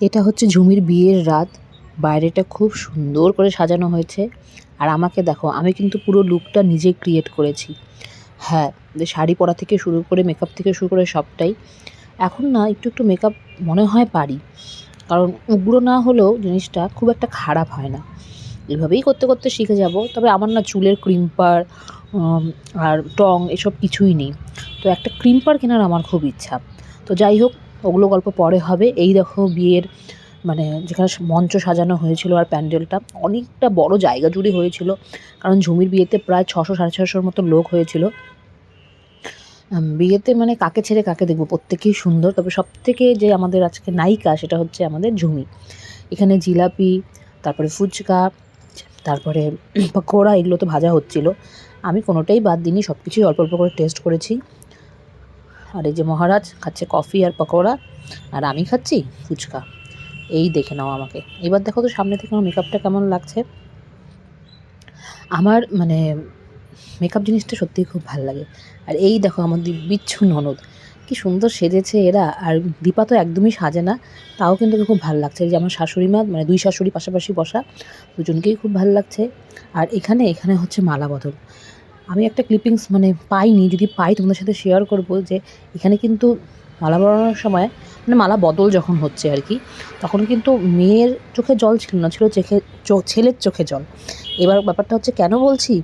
এটা হচ্ছে ঝুমির বিয়ের রাত। বাইরেটা খুব সুন্দর করে সাজানো হয়েছে। আর আমাকে দেখো, আমি কিন্তু পুরো লুকটা নিজে ক্রিয়েট করেছি। হ্যাঁ, যে শাড়ি পরা থেকে শুরু করে মেকআপ থেকে শুরু করে সবটাই। এখন না একটু একটু মেকআপ মনে হয় পারি, কারণ উগ্র না হলেও জিনিসটা খুব একটা খারাপ হয় না। এভাবেই করতে করতে শিখে যাব। তবে আমার না চুলের ক্রিম্পার আর টং এসব কিছুই নেই। তো একটা ক্রিম্পার কেনার আমার খুব ইচ্ছা। তো যাই হোক, ওগুলো গল্প পরে হবে। এই দেখো বিয়ের মানে যেখানে মঞ্চ সাজানো হয়েছিল আর প্যান্ডেলটা অনেকটা বড় জায়গা জুড়ে হয়েছিল, কারণ ঝুমির বিয়েতে প্রায় 600-650 মতো লোক হয়েছিল। বিয়েতে মানে কাকে ছেড়ে কাকে দেখবো, প্রত্যেকেই সুন্দর। তবে সবথেকে যে আমাদের আজকে নায়িকা সেটা হচ্ছে আমাদের ঝুমি। এখানে জিলাপি, তারপরে ফুচকা, তারপরে পকোড়া, এগুলো তো ভাজা হচ্ছিল। আমি কোনোটাই বাদ দিইনি, সব কিছুই অল্প অল্প করে টেস্ট করেছি। আর এই যে মহারাজ খাচ্ছে কফি আর পকোড়া, আর আমি খাচ্ছি ফুচকা। এই দেখে নাও আমাকে। এবার দেখো তো সামনে থেকে আমার মেকআপটা কেমন লাগছে। আমার মানে মেকআপ জিনিসটা সত্যিই খুব ভাল লাগে। আর এই দেখো আমার বিচ্ছু ননদ, কি সুন্দর সেজেছে এরা। আর দীপা তো একদমই সাজে না, তাও কিন্তু খুব ভাল লাগছে। এই যে আমার শাশুড়ি মা, মানে দুই শাশুড়ি পাশাপাশি বসা, দুজনকেই খুব ভাল লাগছে। আর এখানে এখানে হচ্ছে মালা বদল। আমি একটা ক্লিপিংস মানে পাইনি, যদি পাই তোমাদের সাথে শেয়ার করব। যে এখানে কিন্তু মালা পরানোর সময়, মানে মালা বদল যখন হচ্ছে আর কি, তখন কিন্তু মেয়ের চোখে জল ছিল না, ছিল ছেলের চোখে জল। এবার ব্যাপারটা হচ্ছে, কেন বলছি,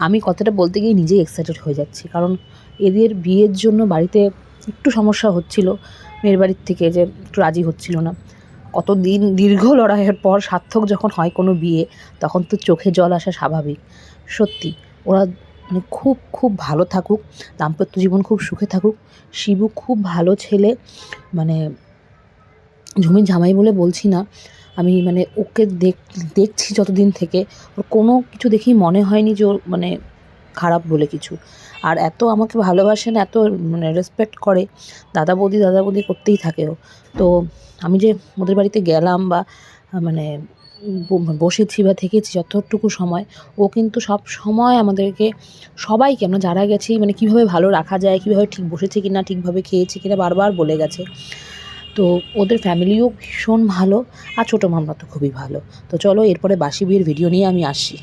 আমি কথাটা বলতে গিয়ে নিজেই এক্সাইটেড হয়ে যাচ্ছি। কারণ এদের বিয়ের জন্য বাড়িতে একটু সমস্যা হচ্ছিল, মেয়ের বাড়ির থেকে যে একটু রাজি হচ্ছিল না। কতদিন দীর্ঘ লড়াইয়ের পর সার্থক যখন হয় কোনো বিয়ে, তখন তো চোখে জল আসা স্বাভাবিক। সত্যি ওরা মানে খুব খুব ভালো থাকুক, দাম্পত্য জীবন খুব সুখে থাকুক। শিবু খুব ভালো ছেলে, মানে ঝুমির জামাই বলে বলছি না, আমি মানে ওকে দেখছি যতদিন থেকে, ওর কোনো কিছু দেখেই মনে হয়নি যে ওর মানে খারাপ বলে কিছু। আর এত আমাকে ভালোবাসেন, এত মানে রেসপেক্ট করে, দাদা বৌদি দাদা বৌদি করতেই থাকে ও। তো আমি যে ওদের বাড়িতে গেলাম বা মানে বসেছি বা থেকেছি যতটুকু সময়, ও কিন্তু সব সময় আমাদেরকে, সবাইকে, আমরা যারা গেছি, মানে কীভাবে ভালো রাখা যায়, কীভাবে ঠিক বসেছে কি না, ঠিকভাবে খেয়েছি কিনা, বারবার বলে গেছে। তো ওদের ফ্যামিলিও ভীষণ ভালো, আর ছোটো মামা তো খুবই ভালো। তো চলো এরপরে বাসি বিয়ের ভিডিও নিয়ে আমি আসছি।